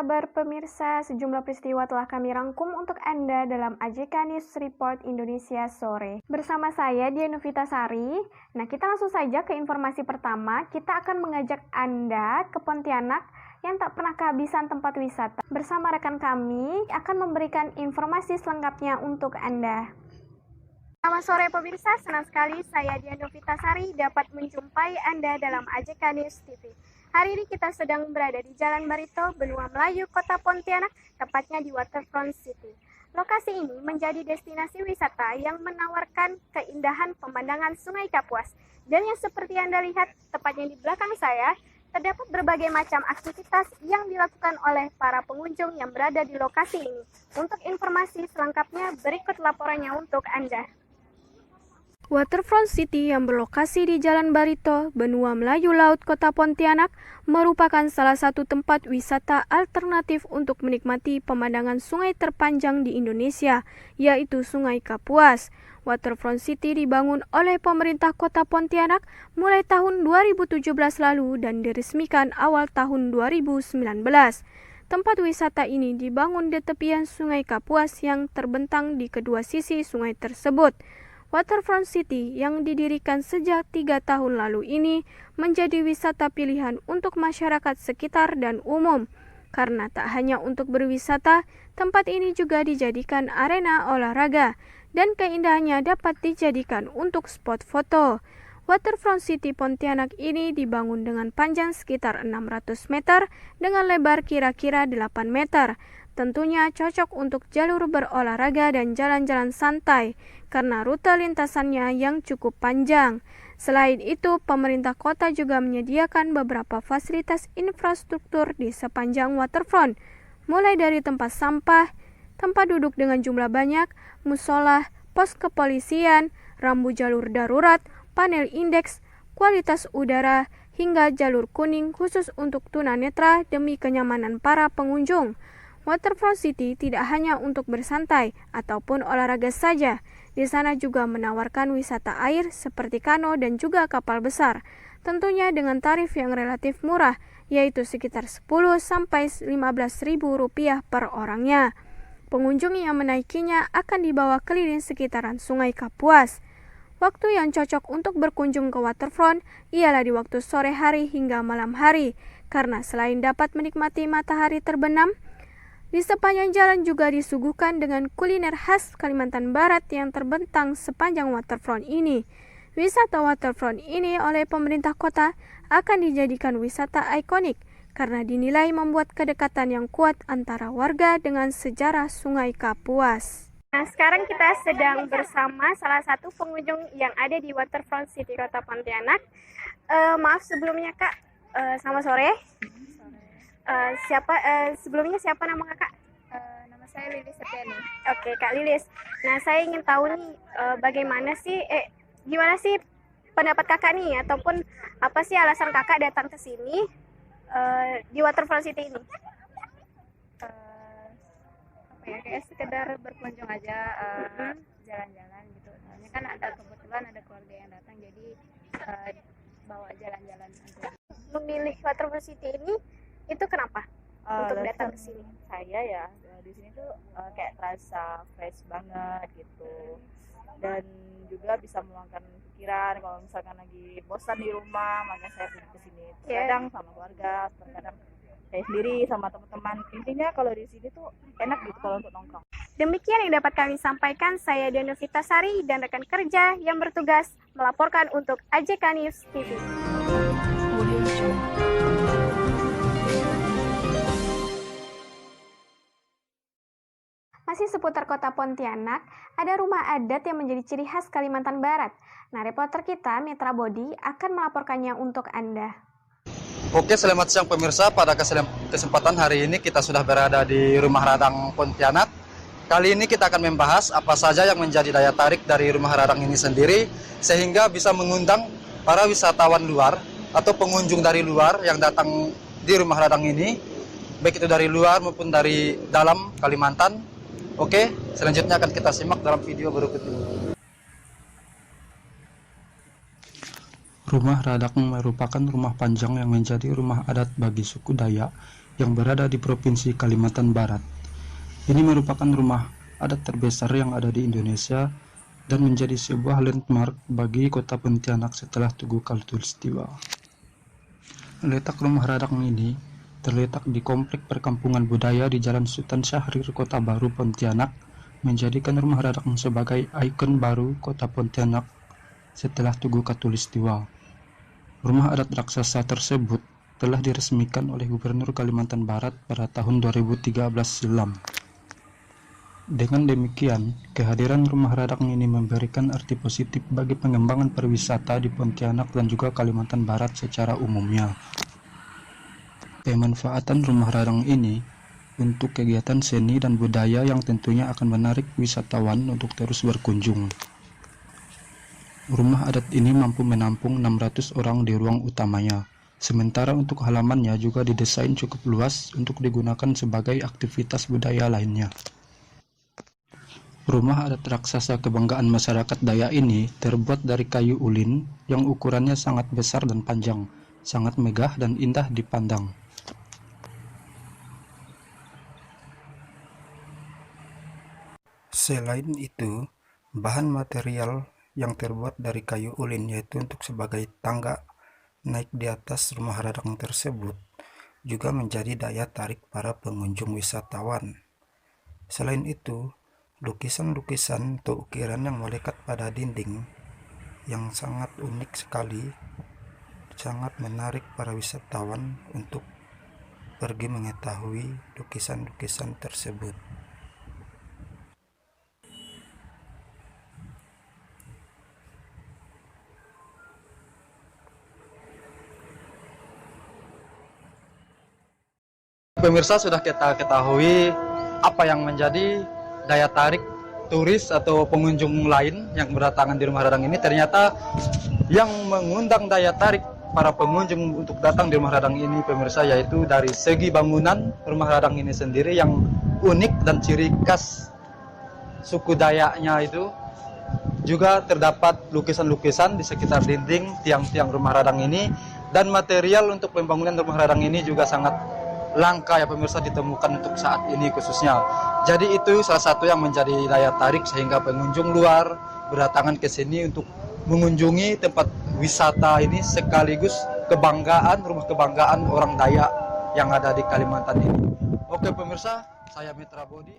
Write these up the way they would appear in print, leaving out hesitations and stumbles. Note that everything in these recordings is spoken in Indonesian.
kabar pemirsa? Sejumlah peristiwa telah kami rangkum untuk Anda dalam AJK News Report Indonesia Sore. Bersama saya, Dian Novitasari. Nah, kita langsung saja ke informasi pertama. Kita akan mengajak Anda ke Pontianak yang tak pernah kehabisan tempat wisata. Bersama rekan kami akan memberikan informasi selengkapnya untuk Anda. Selamat sore pemirsa, senang sekali saya Dian Novitasari dapat menjumpai Anda dalam AJK News TV. Hari ini kita sedang berada di Jalan Barito, Benua Melayu, Kota Pontianak, tepatnya di Waterfront City. Lokasi ini menjadi destinasi wisata yang menawarkan keindahan pemandangan Sungai Kapuas. Dan yang seperti Anda lihat, tepatnya di belakang saya, terdapat berbagai macam aktivitas yang dilakukan oleh para pengunjung yang berada di lokasi ini. Untuk informasi selengkapnya, berikut laporannya untuk Anda. Waterfront City yang berlokasi di Jalan Barito, Benua Melayu Laut, Kota Pontianak, merupakan salah satu tempat wisata alternatif untuk menikmati pemandangan sungai terpanjang di Indonesia, yaitu Sungai Kapuas. Waterfront City dibangun oleh pemerintah Kota Pontianak mulai tahun 2017 lalu dan diresmikan awal tahun 2019. Tempat wisata ini dibangun di tepian Sungai Kapuas yang terbentang di kedua sisi sungai tersebut. Waterfront City yang didirikan sejak 3 tahun lalu ini menjadi wisata pilihan untuk masyarakat sekitar dan umum. Karena tak hanya untuk berwisata, tempat ini juga dijadikan arena olahraga dan keindahannya dapat dijadikan untuk spot foto. Waterfront City Pontianak ini dibangun dengan panjang sekitar 600 meter dengan lebar kira-kira 8 meter. Tentunya cocok untuk jalur berolahraga dan jalan-jalan santai karena rute lintasannya yang cukup panjang. Selain itu, pemerintah kota juga menyediakan beberapa fasilitas infrastruktur di sepanjang waterfront, mulai dari tempat sampah, tempat duduk dengan jumlah banyak, musola, pos kepolisian, rambu jalur darurat, panel indeks, kualitas udara, hingga jalur kuning khusus untuk tunanetra demi kenyamanan para pengunjung. Waterfront City tidak hanya untuk bersantai ataupun olahraga saja. Di sana juga menawarkan wisata air seperti kano dan juga kapal besar. Tentunya dengan tarif yang relatif murah, yaitu sekitar 10 sampai 15 ribu rupiah per orangnya. Pengunjung yang menaikinya akan dibawa keliling sekitaran Sungai Kapuas. Waktu yang cocok untuk berkunjung ke waterfront ialah di waktu sore hari hingga malam hari, karena selain dapat menikmati matahari terbenam, di sepanjang jalan juga disuguhkan dengan kuliner khas Kalimantan Barat yang terbentang sepanjang waterfront ini. Wisata waterfront ini oleh pemerintah kota akan dijadikan wisata ikonik karena dinilai membuat kedekatan yang kuat antara warga dengan sejarah Sungai Kapuas. Nah, sekarang kita sedang bersama salah satu pengunjung yang ada di Waterfront City Kota Pontianak. Maaf sebelumnya Kak, selamat sore. Sebelumnya siapa nama kakak? Nama saya Lilis Septiani. Oke, Kak Lilis. Nah, saya ingin tahu nih gimana sih pendapat kakak nih, ataupun apa sih alasan kakak datang ke sini di Waterfront City ini? Kayak sekedar berkunjung aja, jalan-jalan gitu. Soalnya kan kebetulan ada keluarga yang datang, jadi bawa jalan-jalan aja. Memilih Waterfront City ini itu kenapa? Untuk datang ke sini. Saya ya di sini tuh kayak terasa fresh banget gitu. Dan juga bisa meluangkan pikiran kalau misalkan lagi bosan di rumah, makanya saya pergi ke sini. Kadang sama keluarga, kadang saya sendiri sama teman-teman. Intinya kalau di sini tuh enak gitu kalau untuk nongkrong. Demikian yang dapat kami sampaikan. Saya Dian Novitasari dan rekan kerja yang bertugas melaporkan untuk AJK News TV. Masih seputar kota Pontianak, ada rumah adat yang menjadi ciri khas Kalimantan Barat. Nah, reporter kita, Mitra Bodi, akan melaporkannya untuk Anda. Oke, selamat siang pemirsa. Pada kesempatan hari ini kita sudah berada di Rumah Radang Pontianak. Kali ini kita akan membahas apa saja yang menjadi daya tarik dari Rumah Radang ini sendiri, sehingga bisa mengundang para wisatawan luar atau pengunjung dari luar yang datang di Rumah Radang ini, baik itu dari luar maupun dari dalam Kalimantan. Oke, selanjutnya akan kita simak dalam video berikut ini. Rumah Radang merupakan rumah panjang yang menjadi rumah adat bagi suku Dayak yang berada di Provinsi Kalimantan Barat. Ini merupakan rumah adat terbesar yang ada di Indonesia dan menjadi sebuah landmark bagi kota Pontianak setelah Tugu Katulistiwa. Letak rumah Radang ini terletak di komplek perkampungan budaya di Jalan Sultan Syahrir, Kota Baru, Pontianak, menjadikan rumah Radang sebagai ikon baru kota Pontianak setelah Tugu Katulistiwa. Rumah adat raksasa tersebut telah diresmikan oleh Gubernur Kalimantan Barat pada tahun 2013 silam. Dengan demikian, kehadiran rumah Radang ini memberikan arti positif bagi pengembangan pariwisata di Pontianak dan juga Kalimantan Barat secara umumnya. Pemanfaatan rumah Radang ini untuk kegiatan seni dan budaya yang tentunya akan menarik wisatawan untuk terus berkunjung. Rumah adat ini mampu menampung 600 orang di ruang utamanya, sementara untuk halamannya juga didesain cukup luas untuk digunakan sebagai aktivitas budaya lainnya. Rumah adat raksasa kebanggaan masyarakat Dayak ini terbuat dari kayu ulin yang ukurannya sangat besar dan panjang, sangat megah dan indah dipandang. Selain itu, bahan material yang terbuat dari kayu ulin yaitu untuk sebagai tangga naik di atas rumah Radang tersebut juga menjadi daya tarik para pengunjung wisatawan. Selain itu, lukisan-lukisan atau ukiran yang melekat pada dinding yang sangat unik sekali, sangat menarik para wisatawan untuk pergi mengetahui lukisan-lukisan tersebut. Pemirsa, sudah kita ketahui apa yang menjadi daya tarik turis atau pengunjung lain yang berdatangan di rumah Radang ini. Ternyata yang mengundang daya tarik para pengunjung untuk datang di rumah Radang ini, pemirsa, yaitu dari segi bangunan rumah Radang ini sendiri yang unik dan ciri khas suku Dayaknya itu. Juga terdapat lukisan-lukisan di sekitar dinding tiang-tiang rumah Radang ini, dan material untuk pembangunan rumah Radang ini juga sangat langka ya pemirsa ditemukan untuk saat ini khususnya. Jadi itu salah satu yang menjadi daya tarik sehingga pengunjung luar berdatangan ke sini untuk mengunjungi tempat wisata ini, sekaligus kebanggaan, rumah kebanggaan orang Dayak yang ada di Kalimantan ini. Oke pemirsa, saya Mitra Bodi.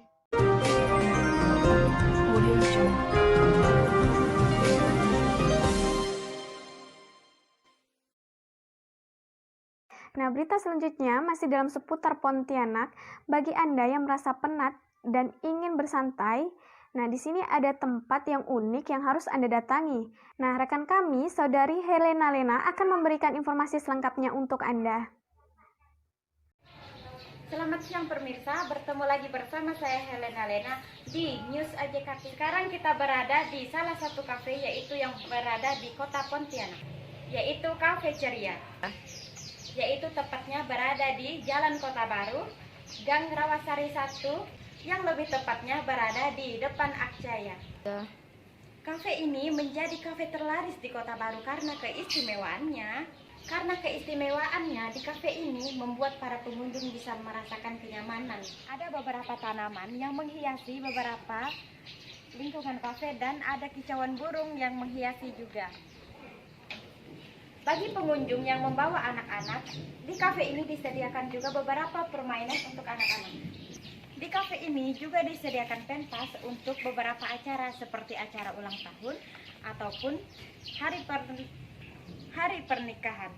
Nah, berita selanjutnya masih dalam seputar Pontianak. Bagi Anda yang merasa penat dan ingin bersantai, nah di sini ada tempat yang unik yang harus Anda datangi. Nah, rekan kami, Saudari Helena Lena akan memberikan informasi selengkapnya untuk Anda. Selamat siang pemirsa, bertemu lagi bersama saya Helena Lena di News AJK. Sekarang kita berada di salah satu kafe yaitu yang berada di kota Pontianak, yaitu Cafe Ceria. Yaitu tepatnya berada di Jalan Kota Baru, Gang Rawasari 1, yang lebih tepatnya berada di depan Akjaya. Kafe ini menjadi kafe terlaris di Kota Baru karena keistimewaannya di kafe ini membuat para pengunjung bisa merasakan kenyamanan. Ada beberapa tanaman yang menghiasi beberapa lingkungan kafe dan ada kicauan burung yang menghiasi juga. Bagi pengunjung yang membawa anak-anak, di kafe ini disediakan juga beberapa permainan untuk anak-anak. Di kafe ini juga disediakan pentas untuk beberapa acara seperti acara ulang tahun ataupun hari pernikahan.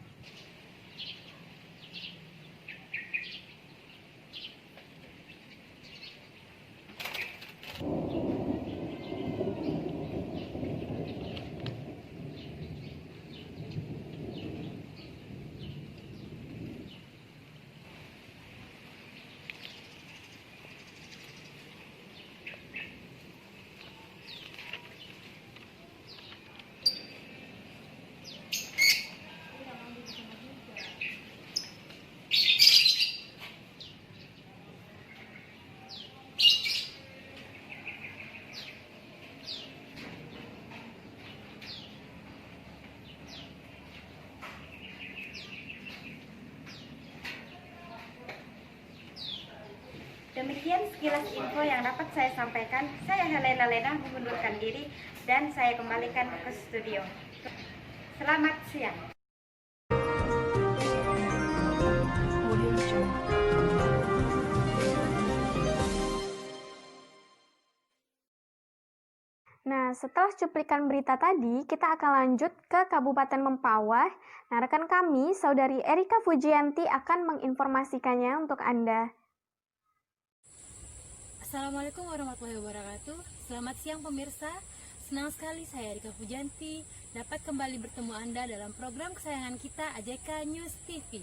sekilas info yang dapat saya sampaikan. Saya Helena Lena mengundurkan diri dan saya kembalikan ke studio. Selamat siang. Nah, setelah cuplikan berita tadi, kita akan lanjut ke Kabupaten Mempawah. Nah, rekan kami, Saudari Erika Fujianti akan menginformasikannya untuk Anda. Assalamualaikum warahmatullahi wabarakatuh. Selamat siang pemirsa. Senang sekali saya Erika Fujianti dapat kembali bertemu Anda dalam program kesayangan kita AJK News TV.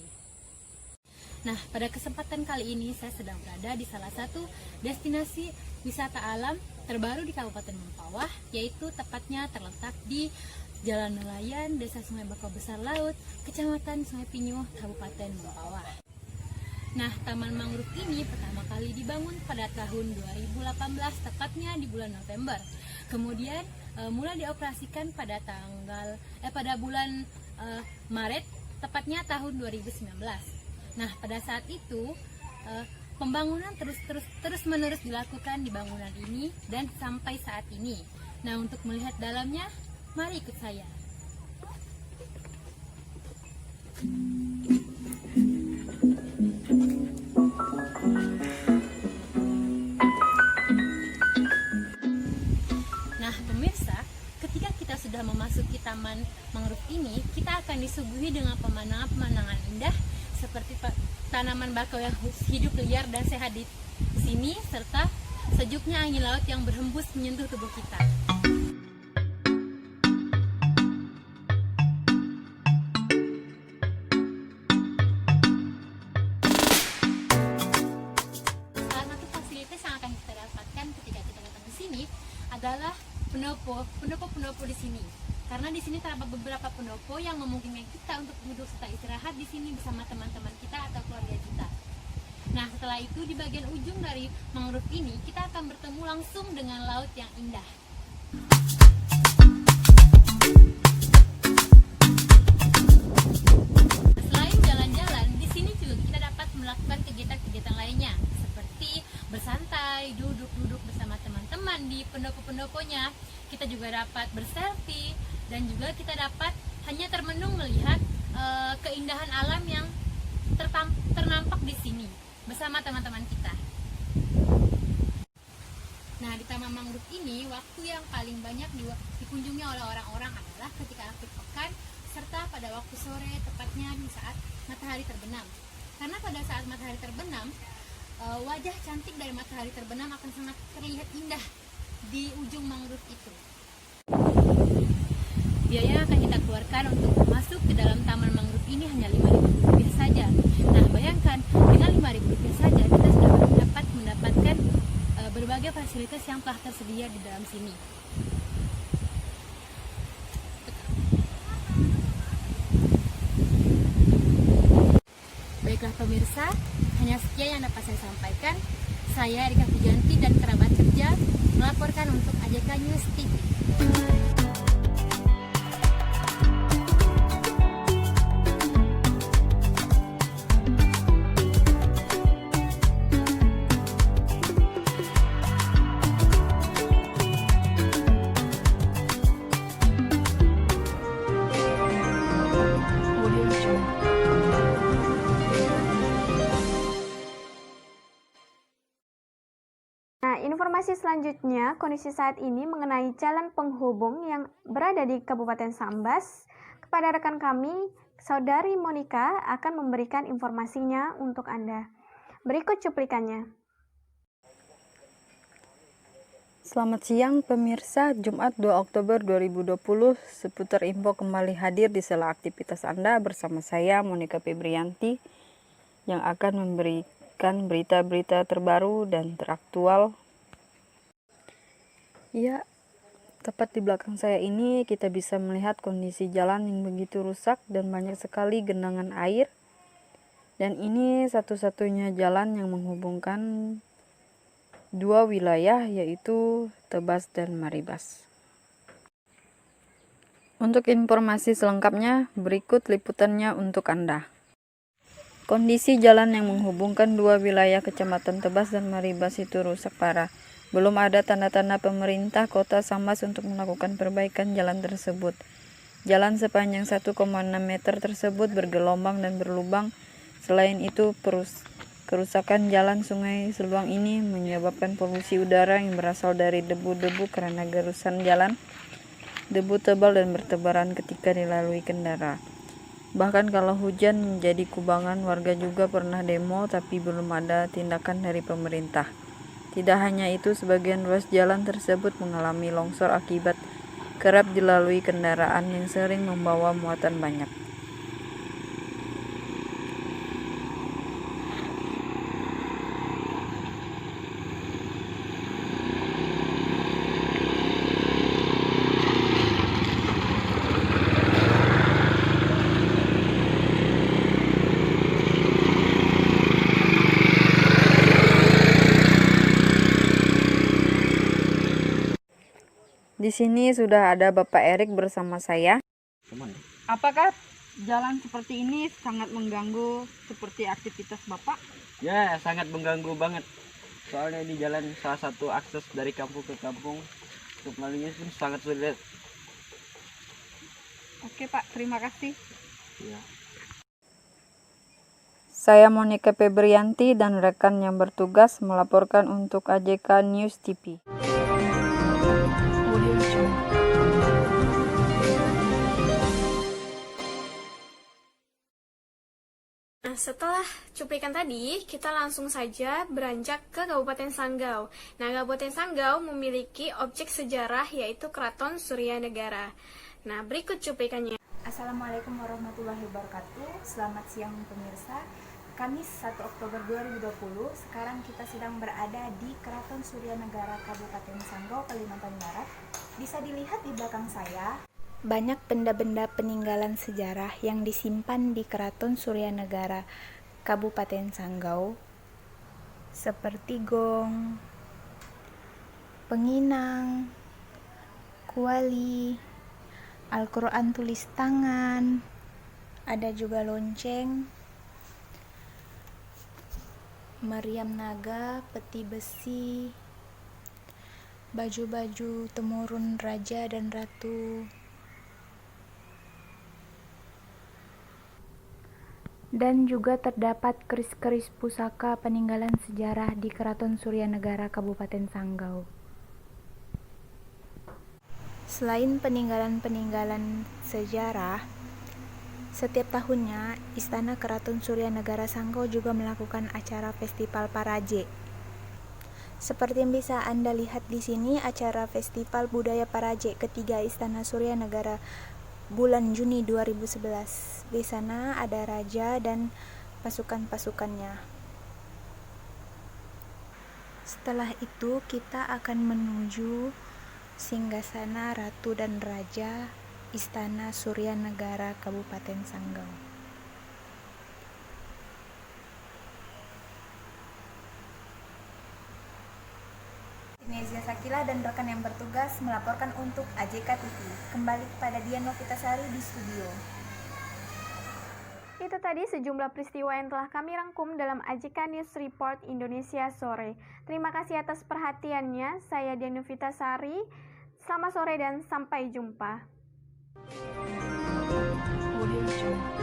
Nah, pada kesempatan kali ini saya sedang berada di salah satu destinasi wisata alam terbaru di Kabupaten Mempawah, yaitu tepatnya terletak di Jalan Nelayan, Desa Sungai Bakau Besar Laut, Kecamatan Sungai Pinyuh, Kabupaten Mempawah. Nah, Taman Mangrove ini pertama kali dibangun pada tahun 2018, tepatnya di bulan November. Kemudian mulai dioperasikan pada bulan Maret, tepatnya tahun 2019. Nah, pada saat itu pembangunan terus-menerus dilakukan di bangunan ini dan sampai saat ini. Nah, untuk melihat dalamnya, mari ikut saya. Nah, pemirsa, ketika kita sudah memasuki Taman Mangrove ini, kita akan disuguhi dengan pemandangan indah seperti tanaman bakau yang hidup liar dan sehat di sini, serta sejuknya angin laut yang berhembus menyentuh tubuh kita. Salah satu fasilitas yang akan kita dapatkan ketika kita datang ke sini adalah pendopo di sini. Karena di sini terdapat beberapa pendopo yang memungkinkan kita untuk duduk serta istirahat di sini bersama teman-teman kita atau keluarga kita. Nah, setelah itu di bagian ujung dari mangrove ini kita akan bertemu langsung dengan laut yang indah. Selain jalan-jalan, di sini juga kita dapat melakukan kegiatan-kegiatan lainnya seperti bersantai, duduk-duduk bersama teman-teman di pendopo-pendoponya. Kita juga dapat berselfie dan juga kita dapat hanya termenung melihat keindahan alam yang ternampak di sini bersama teman-teman kita. Nah, di Taman Mangrove ini waktu yang paling banyak dikunjungi oleh orang-orang adalah ketika akhir pekan serta pada waktu sore, tepatnya di saat matahari terbenam. Karena pada saat matahari terbenam, wajah cantik dari matahari terbenam akan sangat terlihat indah di ujung mangrove itu. Biaya yang akan kita keluarkan untuk masuk ke dalam Taman Mangrove ini hanya Rp5.000 saja. Nah, bayangkan dengan Rp5.000 saja kita sudah dapat mendapatkan berbagai fasilitas yang telah tersedia di dalam sini. Baiklah pemirsa, hanya sekian yang dapat saya sampaikan. Saya Erika Fujianti dan kerabat kerja melaporkan untuk AJK News TV. Nah, informasi selanjutnya, kondisi saat ini mengenai jalan penghubung yang berada di Kabupaten Sambas. Kepada rekan kami, Saudari Monica akan memberikan informasinya untuk Anda. Berikut cuplikannya. Selamat siang pemirsa, Jumat 2 Oktober 2020, seputar info kembali hadir di sela aktivitas Anda bersama saya Monica Febrianti yang akan memberikan berita-berita terbaru dan teraktual. Ya, tepat di belakang saya ini kita bisa melihat kondisi jalan yang begitu rusak dan banyak sekali genangan air. Dan ini satu-satunya jalan yang menghubungkan dua wilayah, yaitu Tebas dan Maribas. Untuk informasi selengkapnya, berikut liputannya untuk Anda. Kondisi jalan yang menghubungkan dua wilayah Kecamatan Tebas dan Maribas itu rusak parah. Belum ada tanda-tanda pemerintah kota Sambas untuk melakukan perbaikan jalan tersebut. Jalan sepanjang 1,6 meter tersebut bergelombang dan berlubang. Selain itu, kerusakan jalan Sungai Seluang ini menyebabkan polusi udara yang berasal dari debu-debu karena gerusan jalan. Debu tebal dan bertebaran ketika dilalui kendaraan. Bahkan kalau hujan menjadi kubangan, warga juga pernah demo tapi belum ada tindakan dari pemerintah. Tidak hanya itu, sebagian ruas jalan tersebut mengalami longsor akibat kerap dilalui kendaraan yang sering membawa muatan banyak. Di sini sudah ada Bapak Erik bersama saya. Apakah jalan seperti ini sangat mengganggu seperti aktivitas Bapak? Ya, sangat mengganggu banget. Soalnya ini jalan salah satu akses dari kampung ke kampung. Untuk melaluinya pun sangat sulit. Oke Pak, terima kasih. Ya. Saya Monika Febrianti dan rekan yang bertugas melaporkan untuk AJK News TV. Nah, setelah cuplikan tadi, kita langsung saja beranjak ke Kabupaten Sanggau. Nah, Kabupaten Sanggau memiliki objek sejarah yaitu Keraton Suryanegara. Nah, berikut cuplikannya. Assalamualaikum warahmatullahi wabarakatuh. Selamat siang pemirsa. Kamis 1 Oktober 2020. Sekarang kita sedang berada di Keraton Suryanegara Kabupaten Sanggau, Kalimantan Barat. Bisa dilihat di belakang saya banyak benda-benda peninggalan sejarah yang disimpan di Keraton Suryanegara Kabupaten Sanggau, seperti gong, penginang, kuali, Al-Quran tulis tangan, ada juga lonceng, meriam naga, peti besi, baju-baju temurun raja dan ratu, dan juga terdapat keris-keris pusaka peninggalan sejarah di Keraton Suryanegara Kabupaten Sanggau. Selain peninggalan-peninggalan sejarah, setiap tahunnya Istana Keraton Suryanegara Sanggau juga melakukan acara Festival Paraje. Seperti yang bisa Anda lihat di sini, acara Festival Budaya Paraje ketiga Istana Suryanegara bulan Juni 2011. Di sana ada raja dan pasukan-pasukannya. Setelah itu kita akan menuju singgasana Ratu dan Raja Istana Suryanegara Kabupaten Sanggau. Nezia Sakila dan rekan yang bertugas melaporkan untuk AJK TV. Kembali kepada Dian Novitasari di studio. Itu tadi sejumlah peristiwa yang telah kami rangkum dalam AJK News Report Indonesia Sore. Terima kasih atas perhatiannya. Saya Dian Novitasari. Selamat sore dan sampai jumpa. Audio Jungle.